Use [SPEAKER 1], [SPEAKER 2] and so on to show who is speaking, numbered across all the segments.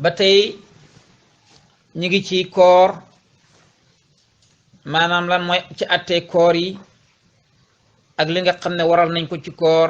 [SPEAKER 1] ba tey ñu ngi ci koor maanaam lan mooy ci àttee koor yi ak li nga xam ne waral nañ ko ci koor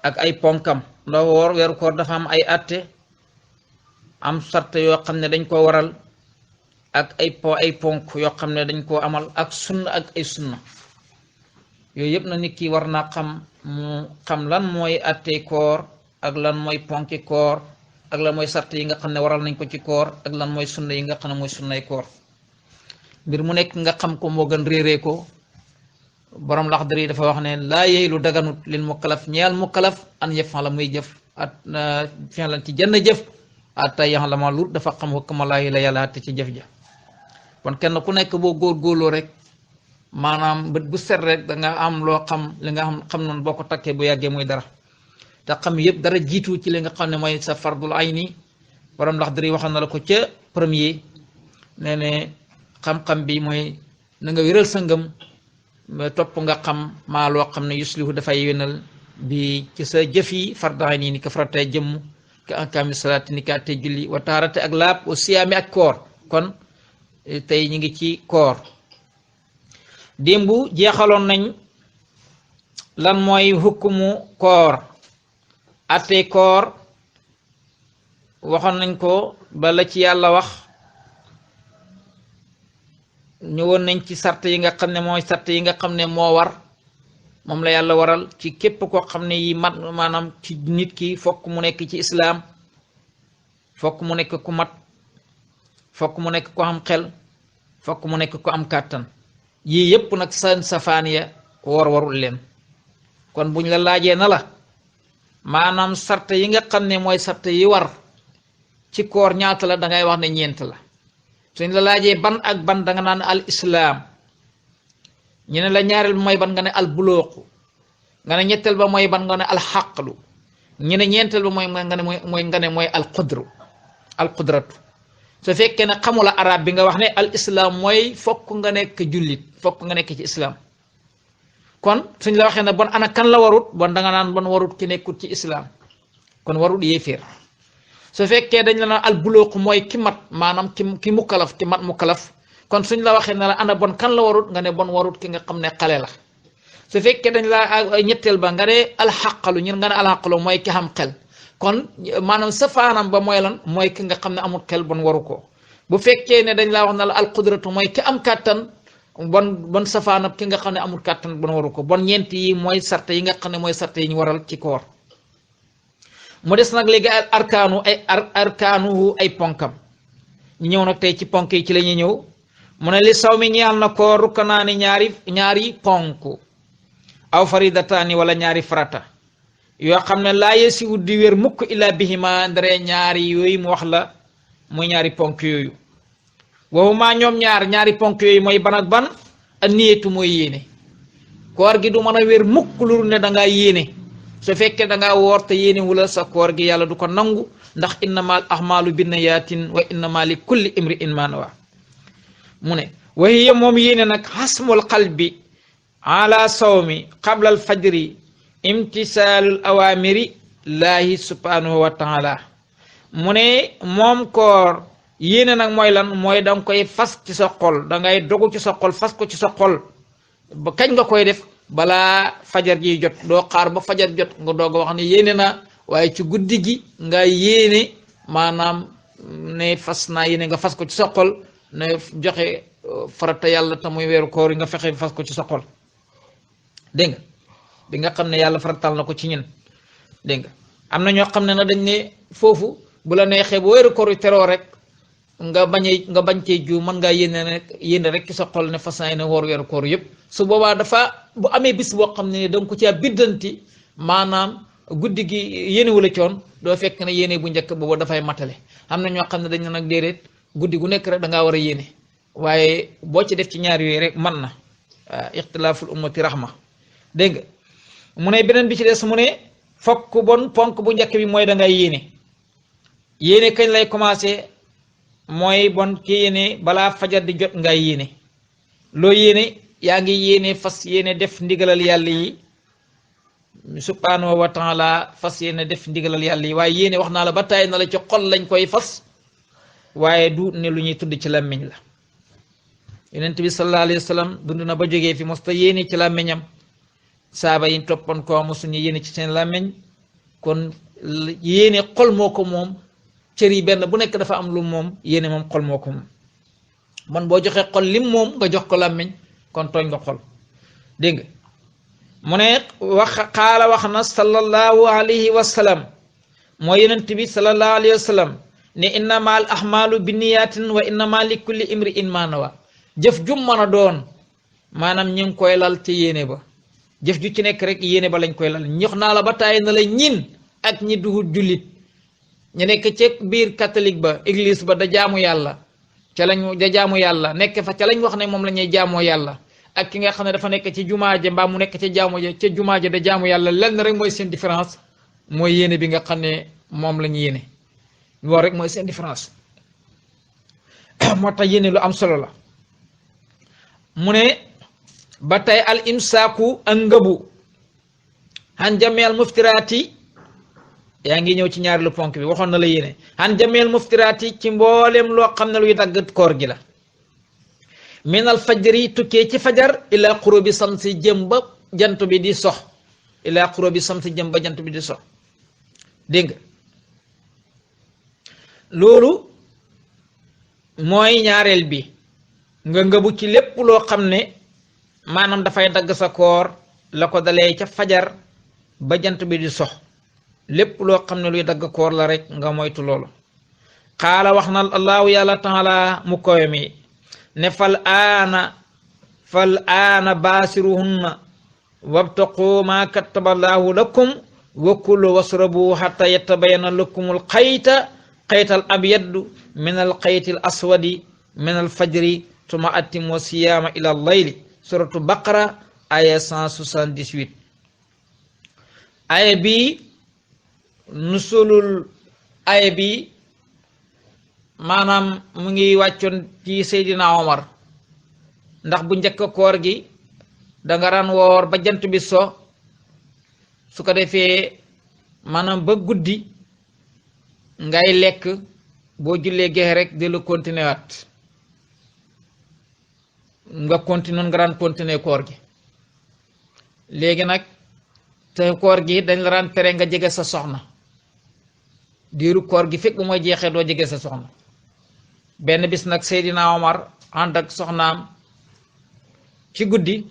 [SPEAKER 1] ak ay ponkam ndax weeru koor dafa am ay àtte am sart yoo xam ne dañ koo waral ak ay ponk yoo xam ne dañ koo amal ak sunna ak ay sunna yooyu yëpp na nit ki war naa xam mu xam lan mooy àttee koor ak lan mooy ponki koor ak lan mooy sart yi nga xam ne waral nañ ko ci koor ak lan mooy sunna yi nga xam ne mooy sunnay koor mbir mu nekk nga xam ko moo gën réeree ko borom Laxdari dafa wax ne laa yeylu daganut lil mukallaf ñeel mukallaf an yaf'ala muy jëf at fi'lan ci jenn jëf ata ya'lama lu dafa xam hukma laahi la yàlla àtte ci jëf ja kon kenn ku nekk boo góorgóorloo rek maanaam bët bu set rek da nga am loo xam li nga xam noonu boo ko takkee bu yàggee muy dara te xam yëpp dara jiitu ci li nga xam ne mooy sa fardul ayni borom Laxdari waxoon na la ko ca premier nee ne xam-xam bi mooy na nga wéral sa ngëm topp nga xam maa loo xam ne yuslihu dafay yénal bi ci sa jëf yi fardul ayni ni ko faratay jëmm ka ahkaami salaati ni ka àttee julli wa taharati ak laab wa siyaami ak koor kon tey ñu ngi ci koor démb jeexaloon nañ lan mooy hukkumu koor àttee koor waxoon nañ ko ba la ci yàlla wax ñëwoon nañ ci sart yi nga xam ne mooy sart yi nga xam ne moo war moom la yàlla waral ci képp koo xam ne yi mat maanaam ci nit ki fokk mu nekk ci islaam fokk mu nekk ku mat fokk mu nekk ku am xel fokk mu nekk ku am kàttan yii yépp nag seen safaan ya warul leen kon buñ la laajee na la maanaam sart yi nga xam ne mooy sart yi war ci koor ñaata la dangay wax ne ñeent la suñ la laajee ban ak ban danga naan al islaam ñu ne la ñaareel ba mooy ban nga ne al bulooqu nga ne ñetteel ba mooy ban nga ne al xaqlu ñu ne ñeenteel ba mooy nga ne mooy al qudratu su fekkee ne xamula arab bi nga wax ne al islaam mooy fokk nga nekk jullit fokk nga nekk ci islaam kon suñ la waxee ne bon ana kan la warut bon danga naan bon warut ki nekkut ci islaam kon warut yéeféer su fekkee dañ la naan al bulooqu mooy ki mat maanaam ki mukkalaf ki mat mukkalaf kon suñ la waxee ne la ana bon kan la warut nga ne bon warut ki nga xam ne xale la su fekkee dañ la ñetteel ba nga ne alxaqalu ñun nga ne alxaqalu mooy ki xam xel kon maanaam safaanam ba mooy lan mooy ki nga xam ne amul xel bon waru ko bu fekkee ne dañ laa wax ne la alqudratu mooy ki am kàttan bon safaanam ki nga xam ne amul kàttan bon waru ko bon ñeent yi mooy sarte yi nga xam ne mooy sarte yi ñu waral ci koor mu des nag léegi arkaanuhu ay ponkam ñu ñëw nag tey ci ponk yi ci la ñuy ñëw mu ne li saw mi ñeexal na koor rukkanaani ñaari ponk aw faridataani wala ñaari farata yoo xam ne laa yesi wut di wér mukk illa bihima ndare ñaari yooyu mu wax la muy ñaari ponk yooyu waxuma ñoom ñaari ponk yooyu mooy ban ak ban ak niyetu mooy yéene koor gi du mën a wér mukk lu ne da ngaa yéene su fekkee da ngaa woor te yéene wula sa koor gi yàlla du ko nangu ndax innamal ahmaalu binniyaatin wa innama li kulli imri'in ma nawa mu ne wa hiya moom yéene nag xasmul qalbi ala sawmi qabla al fajri imtisaalul awaamiri laahi subhanahu wa taala mu ne moom koor yéene nag mooy lan mooy danga koy fas ci sa xol dangay dogu ci sa xol fas ko ci sa xol ba kañ nga koy def balaa fajar ji jot doo xaar ba fajar jot nga doog a wax ne yéene na waaye ci guddi gi nga yéene maanaam ne fas naa yéene nga fas ko ci sa xol ne joxe farata yàlla te muy weeru koor yi nga fexe fas ko ci sa xol dégg nga bi nga xam ne yàlla faratal na ko ci ñun dégg nga am na ñoo xam ne na dañ ne foofu bu la neexee bu weeru koor yi teroo rek nga bañ cee ju mën ngaa yéene rek ci sa xol ne fas naa yéene woor weeru koor yëpp su boobaa dafa bu amee bis boo xam ne danga ko caa biddanti maanaam guddi gi yéene wala coon doo fekk ne yéene bu njëkk booba dafay matale am na ñoo xam ne dañ ne nag déedéet guddi gu nekk rek da ngaa war a yéene waaye boo ci def ci ñaar yooyu rek man na ixtilaaful ummati rahma dégg nga mu ne beneen bi ci des mu ne fokk bon ponk bu njëkk bi mooy da ngay yéene kañ lay commencé mooy bon ki yéene balaa fajar di jot ngay yéene loo yéene yaa ngi yéene fas yéene def ndigalal yàlla yi subhanahu wa taala fas yéene def ndigalal yàlla yi waaye yéene wax naa la ba tàyyi na la ci xol lañ koy fas waaye du ne lu ñuy tudd ci làmmiñ la. yonent bi sallallahu alayhi wa sallam dund na ba jógee fi mosta yéene ci làmmiñam saaba yi toppoon ko mosuñu yéene ci seen làmmiñ kon yéene xol moo ko moom cër yi benn bu nekk dafa am lu moom yéene moom xol moo ko moom man boo joxee xol lim moom nga jox ko làmmiñ kon tooñ nga xol dégg nga mu ne wax xaala wax na sallallahu alayhi wa sallam mooy yonent bi sallallahu alayhi wa sallam ne innama al ahmalu binniyatin wa innama li kulli imri in ma nawa jëf jum mën a doon maanaam ñu ngi koy lal ci yéene ba jëf ju ci nekk rek yéene ba lañ koy lal ñox naa la ba tàyyi na la ñin ak ñi duhut jullit ñu nekk ci biir catholique ba église ba da jaamu yàlla ca lañ da jaamu yàlla nekk fa ca lañ wax ne moom la ñuy jaamoo yàlla ak ki nga xam ne dafa nekk ci jumaa ja mbaa mu nekk ca jaamu ja ca jumaa ja da jaamu yàlla lenn rek mooy seen différence mooy yéene bi nga xam ne moom la ñu yéene loolu rek mooy seen différence moo tax yéene lu am solo la mu ne ba tey al imsaaku ak ngëbu han jameel muftiraati yaa ngi ñëw ci ñaareelu ponk bi waxoon na la yéene han jameel muftiraati ci mboolem loo xam ne luy dagg koor gi la minal fajri tukkee ci fajar ila xurubi samsi jëm ba jant bi di sox ila xurubi samsi jëm ba jant bi di sox dégg nga loolu mooy ñaareel bi nga ngëbu ci lépp loo xam ne maanaam dafay dagg sa koor la ko dalee ca fajar ba jant bi di sox lépp loo xam ne luy dagg koor la rek nga moytu loolu xaala wax na allahu yàlla taala mu kowe mi ne fal aana baasiruhunna wabtaqu ma kattaballahu lakum wa kulu wasrabu hatta yatabayana lakumul xaytal abyadu min al xaytil aswadi min al fajri tuma atimu siyaama ila layli suratu baqara aya 178 aya bi nusulul aya bi maanaam mu ngi wàccoon ci Seydina Omar ndax bu njëkk koor gi danga daan woor ba jant bi so su ko defee maanaam ba guddi ngay lekk boo jullee geexe rek di lu continuer waat nga daan continuer koor gi léegi nag te koor gi dañ la daan tere nga jege sa soxna diiru koor gi fekk bu mooy jeexee doo jege sa soxna benn bis nag Seydina Omar ànd ak soxnaam ci guddi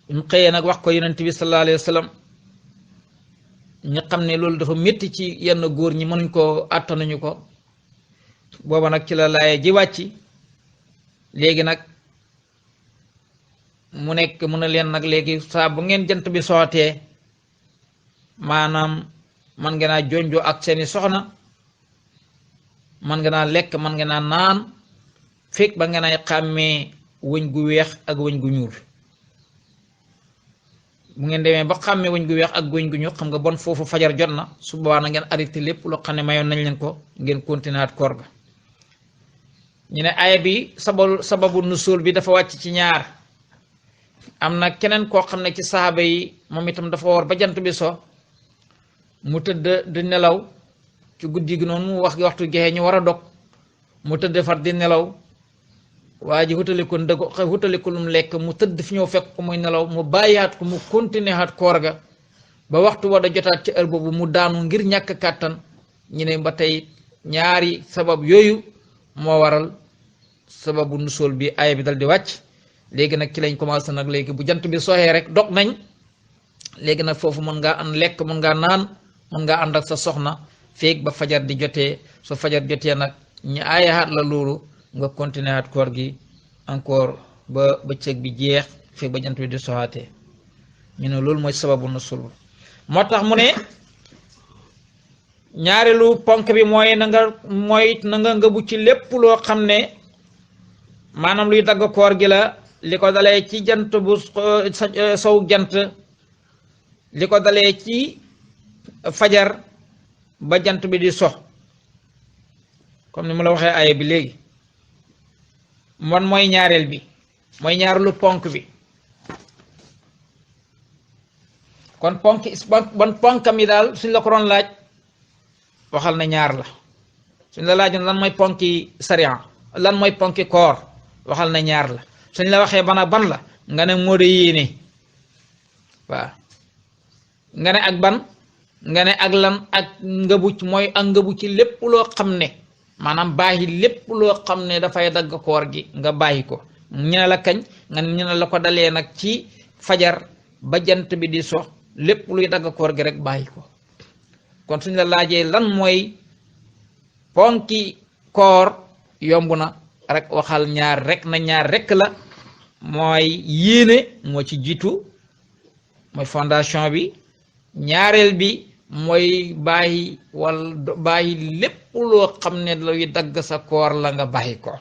[SPEAKER 1] mu xëyee nag wax ko yonent bi sallallahu alayhi wa sallam ñu xam ne loolu dafa métti ci yenn góor ñi mënuñ ko àttanuñu ko booba nag ci la laaye ji wàcci léegi nag mu ne leen nag léegi saa bu ngeen jant bi sootee maanaam man ngeen a jonjoo ak seeni soxna man ngeen a lekk man ngeen a naan fekk ba ngeen ay xàmmee wëñ gu weex ak wëñ gu ñuul bu ngeen demee ba xàmmee wëñ gu weex ak wëñ gu ñuul xam nga bon foofu fajar jot na su boobaa na ngeen arrêté lépp loo xam ne mayoon nañ leen ko ngeen continuer at koor ga ñu ne aaya bi sababu nusul bi dafa wàcc ci ñaar am na keneen koo xam ne ci saxaaba yi moom itam dafa woor ba jant bi so mu tëdd di nelaw ci guddi gi noonu mu wax waxtu gexe ñu war a dog mu tëdd far di nelaw waa ji hutaliku lum lekk mu tëdd fi ñëw fekk ko muy nelaw mu bàyyaat ko mu continuer at koor ga ba waxtu war a jotaat ci heure boobu mu daanu ngir ñàkk kàttan ñu ne ba tey ñaari sabab yooyu moo waral sababu nusul bi aaya bi dal di wàcc léegi nag ci lañ commencé nag léegi bu jant bi soxee rek dog nañ léegi nag foofu mën ngaa an lekk mën ngaa naan mën ngaa ànd ak sa soxna feeg ba fajar di jotee su fajar jotee nag ñu aayaat la loolu nga continuer at koor gi encore ba bëccëg bi jeex feeg ba jant bi di soxaatee ñu ne loolu mooy sababu nusul moo tax mu ne ñaareelu ponk bi mooy na nga ngëbu ci lépp loo xam ne maanaam luy dagg koor gi la li ko dalee ci jant bu sow jant li ko dalee ci fajar ba jant bi di sox comme ni mu la waxee aaya bi léegi man mooy ñaareel bi mooy ñaareelu ponk bi kon ban ponkam yi daal suñ la ko doon laaj waxal na ñaar la suñ la laajoon lan mooy ponki sariya lan mooy ponki koor waxal na ñaar la suñ la waxee ban la nga ne moo de yéene waaw nga ne ak ban nga ne ak lan ak ngëbu mooy ak ngëbu ci lépp loo xam ne maanaam bàyyi lépp loo xam ne dafay dagg koor gi nga bàyyi ko ñu ne la kañ nga ne ñu ne la ko dalee nag ci fajar ba jant bi di sox lépp luy dagg koor gi rek bàyyi ko kon suñ la laajee lan mooy ponki koor yomb na rek waxal ñaar rek la mooy yéene moo ci jiitu mooy fondation bi ñaareel bi mooy bàyyi lépp loo xam ne luy dagg sa koor la nga bàyyi ko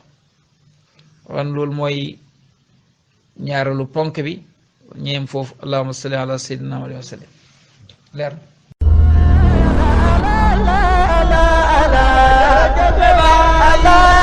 [SPEAKER 1] kon loolu mooy ñaareelu ponk bi ñeem foofu allahumma salli ala sayyidina Muhammad wa sallam leer
[SPEAKER 2] la